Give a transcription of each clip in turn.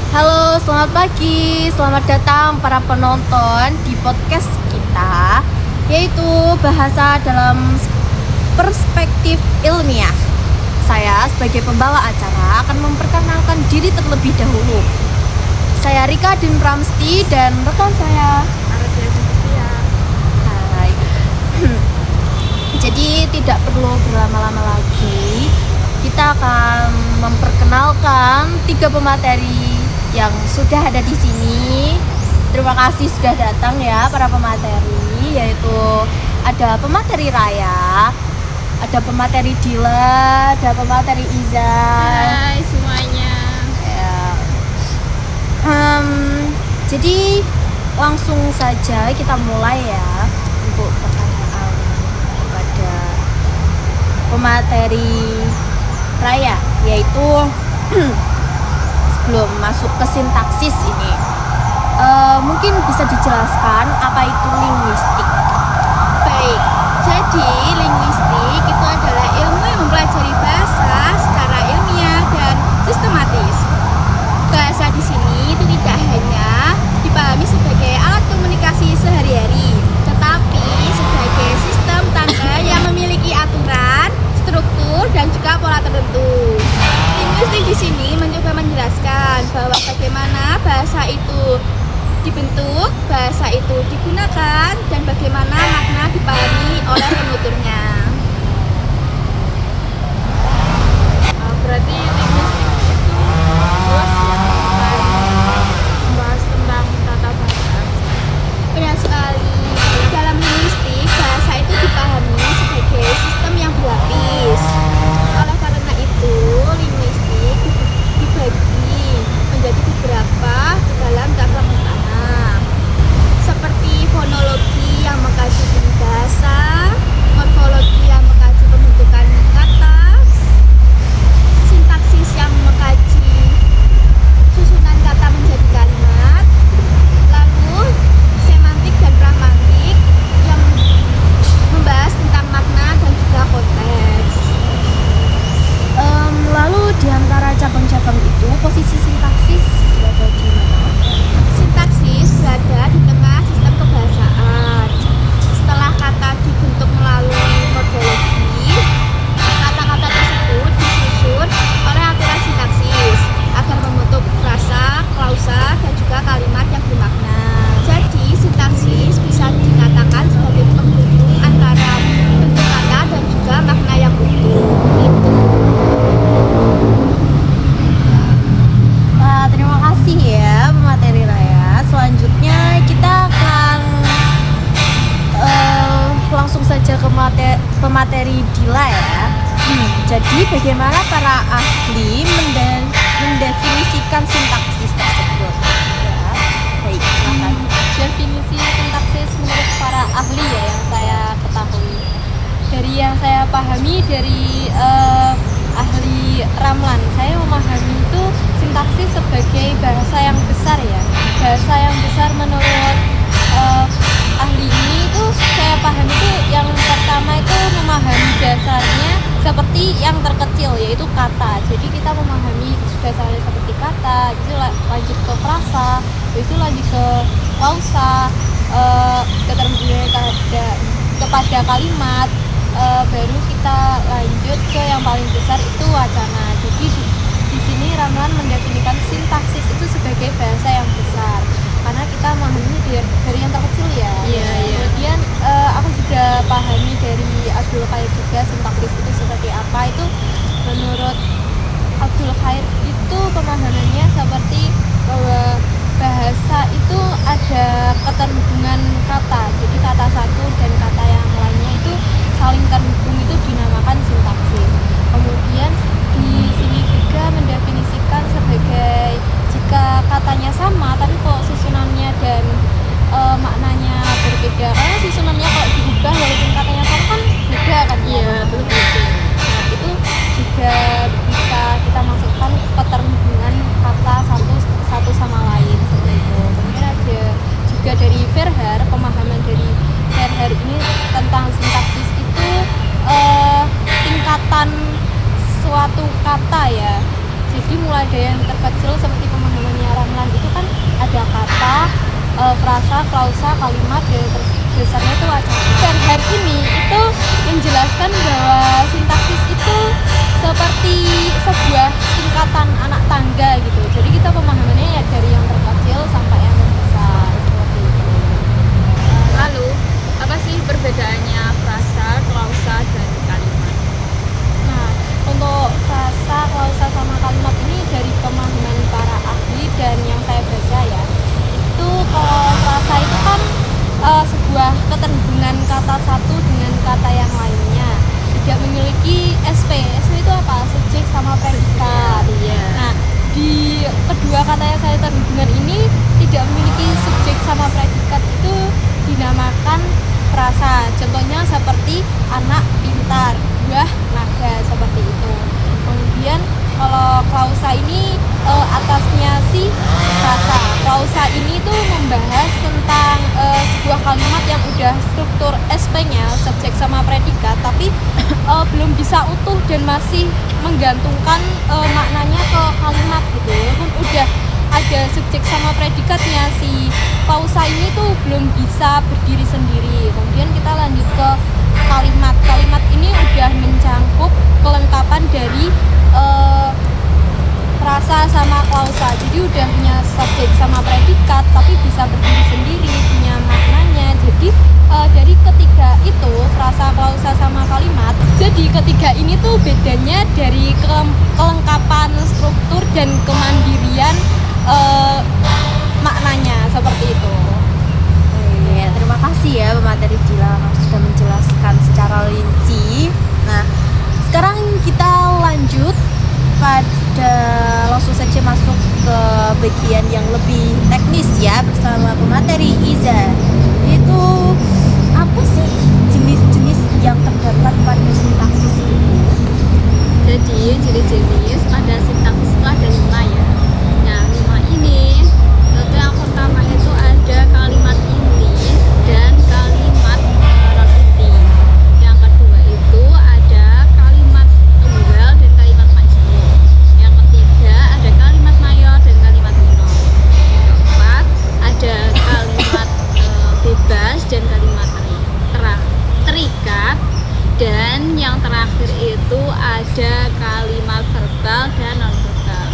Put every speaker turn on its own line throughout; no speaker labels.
Halo, selamat pagi. Selamat datang para penonton di podcast kita, yaitu bahasa dalam perspektif ilmiah. Saya sebagai pembawa acara akan memperkenalkan diri terlebih dahulu. Saya Rika Din Pramsti dan rekan saya Hai. Jadi tidak perlu berlama-lama lagi. Kita akan memperkenalkan 3 pemateri yang sudah ada di sini. Terima kasih sudah datang ya para pemateri, yaitu ada pemateri Raya, ada pemateri Dila, ada pemateri Izan.
Hai semuanya.
Ya. Jadi langsung saja kita mulai ya untuk pertanyaan kepada pemateri Raya, yaitu sebelum masuk ke sintaksis ini, mungkin bisa dijelaskan apa itu linguistik.
Baik, jadi linguistik itu adalah ilmu yang mempelajari bahasa secara ilmiah dan sistematis. Bahasa di sini itu tidak hanya dipahami sebagai alat komunikasi sehari-hari, tetapi sebagai sistem tanda yang memiliki aturan, struktur, dan juga pola tertentu. Linguistik di sini mencoba menjelaskan bahwa bagaimana bahasa itu dibentuk, bahasa itu digunakan, dan bagaimana makna dipahami oleh penuturnya. Berarti linguistik itu luas ya, membahas tentang tata bahasa. Benar sekali. Dalam linguistik, bahasa itu dipahami sebagai sistem yang berlapis. Oleh karena itu, linguistik dibagi menjadi beberapa ke dalam cabang utama, seperti fonologi yang mengkaji bunyi bahasa, morfologi yang mengkaji pembentukan kata, sintaksis yang mengkaji susunan kata menjadi kalimat, lalu semantik dan pragmatik yang membahas tentang makna dan juga konteks.
Lalu di antara cabang-cabang itu posisi sintaksis berada di mana?
Sintaksis berada di tengah sistem kebahasaan. Setelah kata dibentuk melalui morfologi, kata-kata tersebut disusun oleh aturan sintaksis agar membentuk frasa, klausa, dan juga kalimat yang bermakna. Jadi, sintaksis bisa dikatakan sebagai penghubung antara bentuk kata dan juga makna yang utuh.
Terima kasih ya pemateri Raya. Selanjutnya kita akan langsung saja ke pemateri Dila ya. Jadi bagaimana para ahli mendefinisikan sintaksis tersebut? Ya, baik, silakan.
Definisi sintaksis menurut para ahli ya yang saya ketahui, dari yang saya pahami dari ahli Ramlan, saya memahami itu sintaksis sebagai bahasa yang besar ya. Bahasa yang besar menurut ahli ini itu saya pahami itu yang pertama itu memahami dasarnya seperti yang terkecil, yaitu kata. Jadi kita memahami dasarnya seperti kata, itu lanjut ke frasa, itu lanjut ke klausa, keterhubungan kepada kalimat, baru kita lanjut ke yang paling besar itu wacana. Jadi di sini Ramlan mendefinisikan sintaksis itu sebagai bahasa yang besar karena kita memahami dari yang terkecil ya. Kemudian aku juga pahami dari Abdul Khair juga sintaksis itu seperti apa. Itu menurut Abdul Khair itu pemahamannya seperti bahwa bahasa itu ada keterhubungan kata. Jadi kata satu dan kata yang lainnya itu saling terhubung, itu dinamakan sintaksis. Kemudian di sini juga mendefinisikan sebagai jika katanya sama tapi kok susunannya dan maknanya berbeda. Karena susunannya kalau diubah walaupun katanya sama kan beda kan?
Iya, betul.
Nah, itu juga bisa kita masukkan keterhubungan kata satu sama lain seperti itu. Kemudian ada juga dari Verhaer, pemahaman dari Verhaer ini tentang sintaksis itu tingkatan suatu kata ya. Jadi mulai dari yang terkecil seperti pemahamannya klausa, kalimat, dan besarnya itu wacana. Dan hari ini itu menjelaskan bahwa sintaksis itu seperti sebuah tingkatan anak tangga gitu. Jadi kita pemahamannya ya dari yang terkecil sampai yang terbesar seperti itu.
Lalu, apa sih perbedaannya frasa, klausa, dan kalimat?
Nah, untuk frasa, klausa, sama kalimat ini dari pemahaman para ahli dan yang saya baca ya, itu kalau frasa itu kan sebuah keterhubungan kata satu dengan kata yang lainnya, tidak memiliki SP. SP itu apa? Subjek sama predikat.
Iya.
Nah, di kedua kata yang saya terhubungan ini tidak memiliki subjek sama predikat, itu dinamakan frasa. Contohnya seperti anak pintar, buah naga, seperti itu. Kemudian kalau klausa ini atasnya si frasa. Klausa ini tuh membahas tentang sebuah kalimat yang udah struktur SP-nya subjek sama predikat, tapi belum bisa utuh dan masih menggantungkan maknanya ke kalimat gitu. Walaupun udah ada subjek sama predikatnya, si klausa ini tuh belum bisa berdiri sendiri. Kemudian kita lanjut ke kalimat. Kalimat ini udah mencangkup kelengkapan dari frasa sama klausa. Jadi udah punya subjek sama predikat, tapi bisa berdiri sendiri, punya maknanya. Jadi dari ketiga itu, frasa, klausa, sama kalimat, jadi ketiga ini tuh bedanya dari kelengkapan struktur dan kemandirian maknanya, seperti itu.
Iya, terima kasih ya pemateri Dila sudah menjelaskan secara rinci. Nah, sekarang kita lanjut pada langsung saja masuk ke bagian yang lebih teknis ya, bersama pemateri Iza. Itu apa sih jenis-jenis yang terdapat pada sintaksis ini?
Jadi jenis-jenis pada sintaksis itu ada 5 ya. Nah, 5 ini itu yang pertama itu ada kalimat inti dan kalimat non-inti. Yang kedua itu ada kalimat tunggal dan kalimat majmuk. Yang ketiga ada kalimat mayor dan kalimat minor. Yang keempat ada kalimat bebas dan kalimat terikat. Dan yang terakhir itu ada kalimat verbal dan non verbal.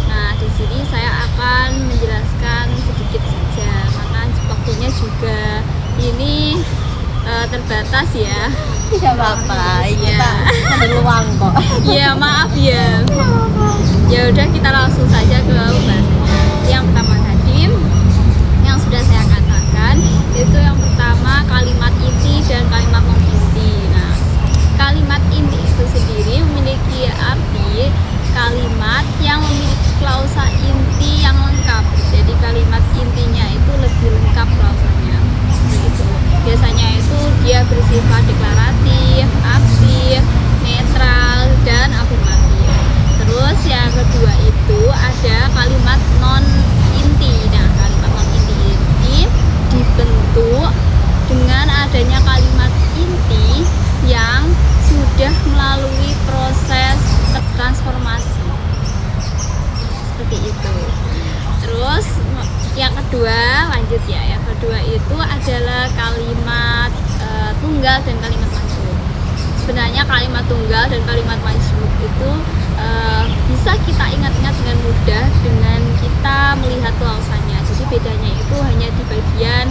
Nah, di sini saya akan menjelaskan sedikit saja karena waktunya juga ini terbatas ya.
Tidak apa-apa,
Iya.
kita ada luang kok.
Ya, maaf ya. Ya udah, kita langsung saja ke pembahasannya. Yang pertama tadi yang sudah saya katakan itu yang pertama kalimat inti dan kalimat non inti. Nah, kalimat inti itu sendiri memiliki arti kalimat yang memiliki klausa inti yang lengkap. Jadi kalimat intinya itu lebih lengkap klausanya. Begitu. Biasanya itu dia bersifat deklaratif, aktif, netral, dan afirmatif. Terus yang kedua itu ada kalimat non inti. Nah, kalimat non inti ini dibentuk dengan adanya kalimat inti yang sudah melalui proses transformasi seperti itu. Terus yang kedua, lanjut ya, yang kedua itu adalah kalimat tunggal dan kalimat majmuk. Sebenarnya kalimat tunggal dan kalimat majmuk itu bisa kita ingat-ingat dengan mudah dengan kita melihat klausanya. Jadi bedanya itu hanya di bagian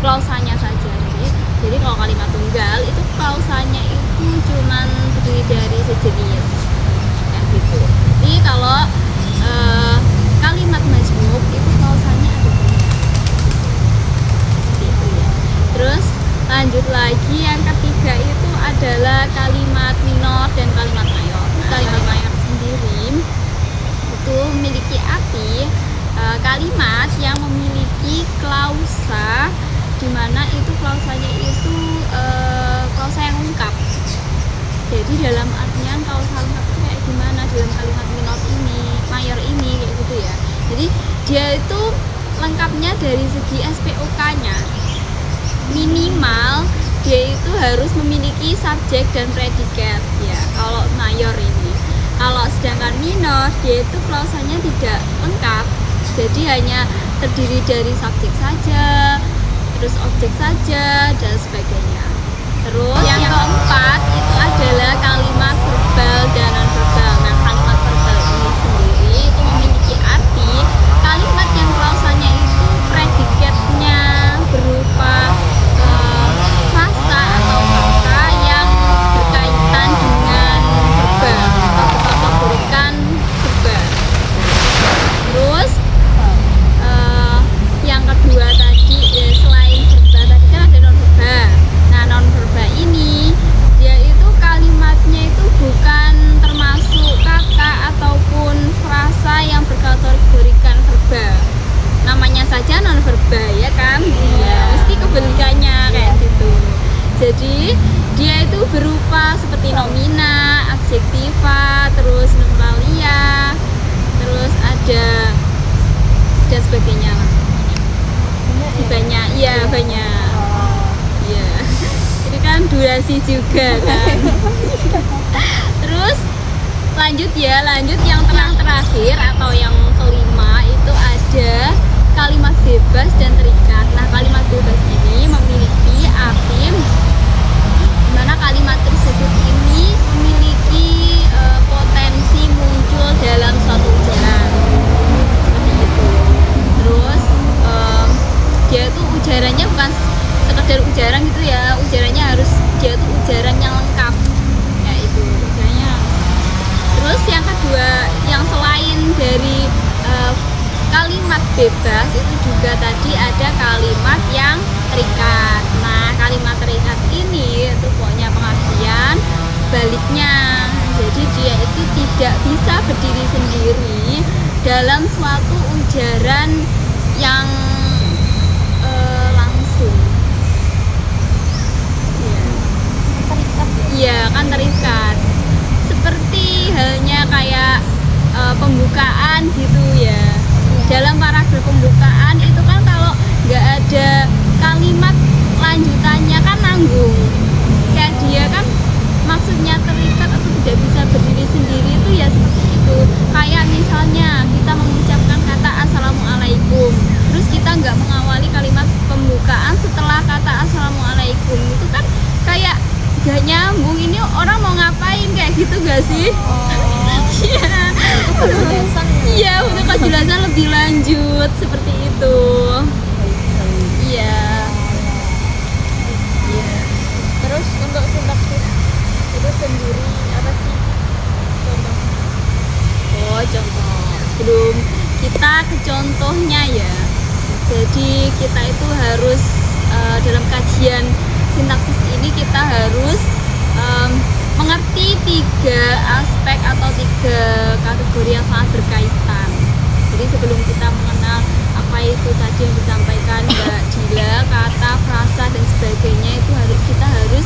klausanya saja. Jadi kalau kalimat tunggal itu klausanya itu cuman terdiri dari sejenis, kayak gitu. Jadi kalau kalimat majmuk itu klausanya ada banyak, gitu ya. Terus lanjut lagi, yang ketiga itu adalah kalimat minor dan kalimat mayor. Kalimat mayor sendiri itu memiliki arti kalimat yang memiliki klausa, di mana itu klausanya itu klausa yang lengkap. Jadi dalam artian klausa lengkap itu kayak gimana dalam kalimat minor ini, mayor ini, kayak gitu ya. Jadi dia itu lengkapnya dari segi SPOK-nya. Minimal dia itu harus memiliki subjek dan predikat ya, kalau mayor ini. Kalau sedangkan minor dia itu klausanya tidak lengkap. Jadi hanya terdiri dari subjek saja, terus objek saja, dan sebagainya. Terus yang keempat itu adalah kalimat verbal dan non-verbal. Nah, kalimat verbal ini sendiri itu memiliki arti kalimat yang klausanya itu predikatnya berupa frasa atau kata yang berkaitan dengan verbal atau berkategorikan verbal. Terus yang kedua tadi selain verbal tadi kan ada non-verbal. Nah, non-verbal ini dia itu kalimatnya itu bukan termasuk kata ataupun frasa yang berkategorikan verbal. Namanya saja non-verbal ya kan? Ya, mesti kebalikannya kayak gitu. Jadi dia itu berupa seperti nomina, adjektiva, terus numeralia, terus ada dan sebagainya lah. Banyak, iya banyak. Iya. Ini kan durasi juga kan. Terus lanjut yang terakhir atau yang kelima itu ada kalimat bebas dan terikat. Nah, kalimat bebas ini memiliki arti dimana kalimat tersebut ini memiliki potensi muncul dalam suatu ujaran seperti itu. Terus dia itu ujarannya bukan sekedar ujaran gitu ya, ujarannya harus dia itu ujaran yang lengkap, ya itu ujarannya. Terus yang kedua, yang selain dari kalimat bebas itu juga tadi ada kalimat yang terikat. Nah, kalimat terikat ini itu pokoknya pengertian sebaliknya. Jadi dia itu tidak bisa berdiri sendiri dalam suatu ujaran yang langsung. Iya, kan terikat. Seperti halnya kayak pembukaan gitu ya. Dalam paragraf pembukaan itu kan kalau nggak ada kalimat lanjutannya kan nanggung. Kayak dia kan maksudnya terikat atau tidak bisa berdiri sendiri itu ya seperti itu. Kayak misalnya kita mengucapkan kata assalamualaikum, terus kita nggak mengawali kalimat pembukaan setelah kata assalamualaikum, itu kan kayak gak nyambung. Ini orang mau ngapain kayak gitu gak sih? Iya. Iya, untuk kejelasan lebih lanjut seperti itu. Iya. Iya.
Terus untuk sintaksis itu sendiri apa sih contoh?
Oh, contoh. Sebelum kita ke contohnya ya. Jadi kita itu harus dalam kajian sintaksis ini kita harus mengerti 3 aspek atau 3 kategori yang sangat berkaitan. Jadi sebelum kita mengenal apa itu tadi yang disampaikan Mbak Dila, kata, frasa dan sebagainya, itu kita harus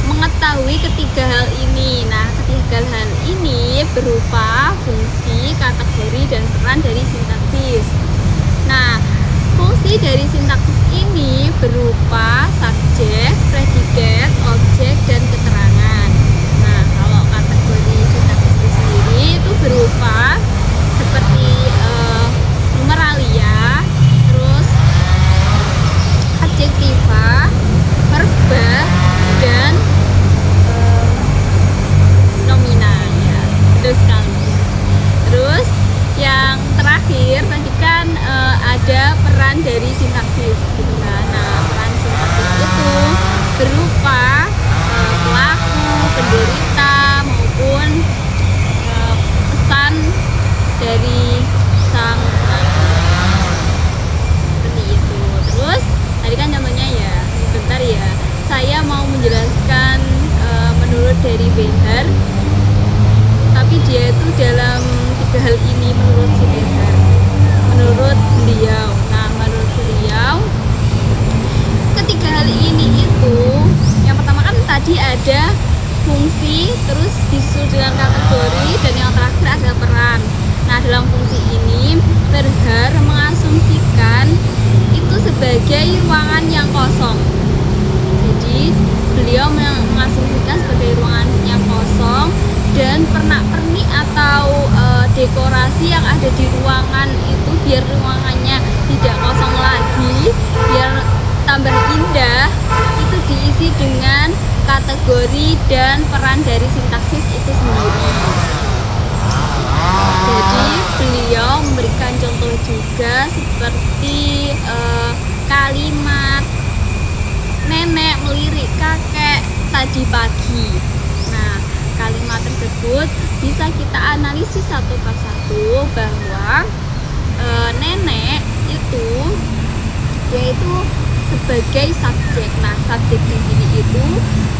mengetahui ketiga hal ini. Nah, ketiga hal ini berupa fungsi, kategori, dan peran dari sintaksis. Nah, fungsi dari sintaksis ini berupa subjek, predikat, objek, dan keterangan. Nah, kalau kategori sintaksis itu sendiri itu berupa seperti numeralia, terus adjektiva, verba, dan nomina ya, terus sekali. Terus yang terakhir tadi kan ada peran dari sintaksis gitu kan. Nah, peran sintaksis itu berupa pelaku, penderita maupun pesan dari sang seperti itu. Terus tadi kan contohnya ya, sebentar ya, saya mau menjelaskan menurut dari Behar, tapi dia itu dalam 3 hal ini menurut si Behar, menurut beliau. Nah, menurut beliau ketiga hal ini itu yang pertama kan tadi ada fungsi, terus disusul dengan kategori, dan yang terakhir ada peran. Nah, dalam fungsi ini Behar mengasumsikan itu sebagai ruangan yang kosong. Jadi beliau mengasumsikan sebagai ruangan yang kosong, dan pernak-pernik atau dekorasi yang ada di ruangan itu biar ruangannya tidak diisi dengan kategori dan peran dari sintaksis itu sendiri. Jadi beliau memberikan contoh juga seperti kalimat nenek melirik kakek tadi pagi. Nah, kalimat tersebut bisa kita analisis satu persatu bahwa nenek itu yaitu sebagai subjek. Nah, subjek di sini itu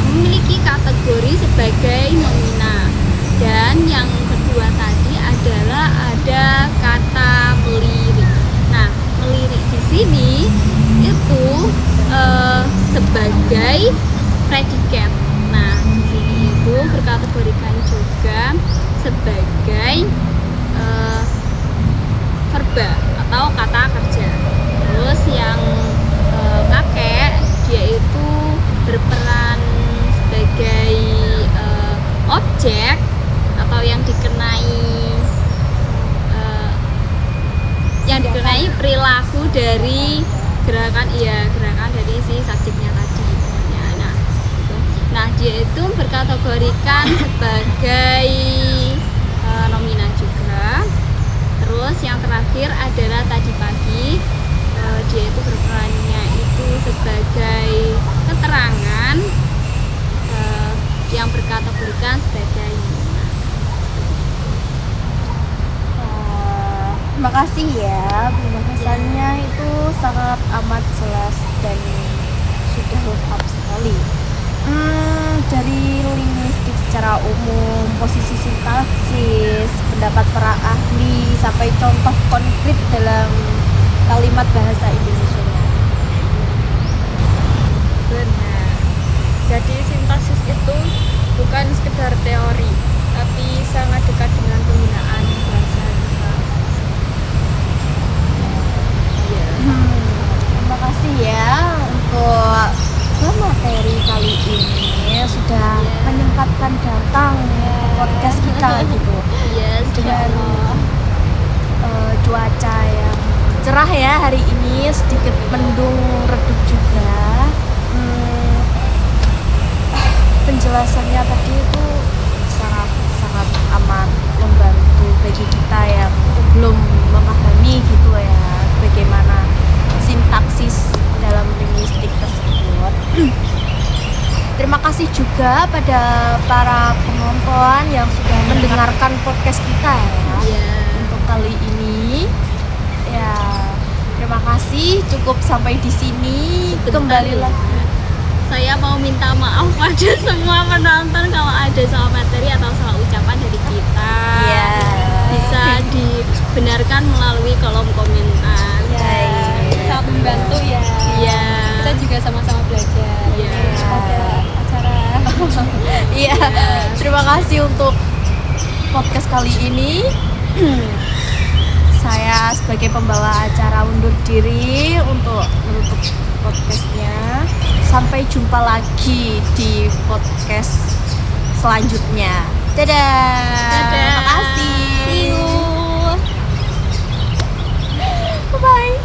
memiliki kategori sebagai nomina. Dan yang kedua tadi adalah ada kata melirik. Nah, melirik di sini itu sebagai predikat. Nah, di sini itu berkategorikan juga sebagai verba atau kata kerja. Terus yang kakek dia itu berperan sebagai objek atau yang dikenai perilaku dari gerakan dari si subjeknya tadi. Nah, dia itu berkategorikan sebagai nomina juga. Terus yang terakhir adalah tadi pagi, dia itu berperannya itu sebagai keterangan yang berkategorikan sebagai nomina.
Terima kasih ya, pembahasannya itu sangat amat jelas dan sudah lengkap sekali. Dari linguistik secara umum, posisi sintaksis, pendapat para ahli, sampai contoh konkret dalam kalimat bahasa Indonesia.
Benar. Jadi sintaksis itu bukan sekedar teori, tapi sangat dekat dengan penggunaan bahasa kita.
Terima kasih ya untuk materi kali ini sudah menyempatkan datang ke podcast kita gitu.
Yes,
Dengan cuaca yang cerah ya hari ini, sedikit mendung redup juga. Penjelasannya tadi itu sangat amat membantu bagi kita yang belum memahami gitu ya bagaimana sintaksis dalam linguistik tersebut. Terima kasih juga pada para penonton yang sudah mendengarkan podcast kita ya. Untuk kali ini ya, terima kasih, cukup sampai di sini. Kembali lagi.
Saya mau minta maaf pada semua penonton kalau ada salah materi atau salah ucapan dari kita.
Iya.
Bisa dibenarkan melalui kolom komentar.
Sangat membantu ya.
Iya.
Kita juga sama-sama belajar.
Iya.
Pada acara.
Iya. Terima kasih untuk podcast kali ini. Saya sebagai pembawa acara undur diri untuk menutup podcastnya. Sampai jumpa lagi di podcast selanjutnya. Dadah. Terima kasih.
See you.
Bye bye.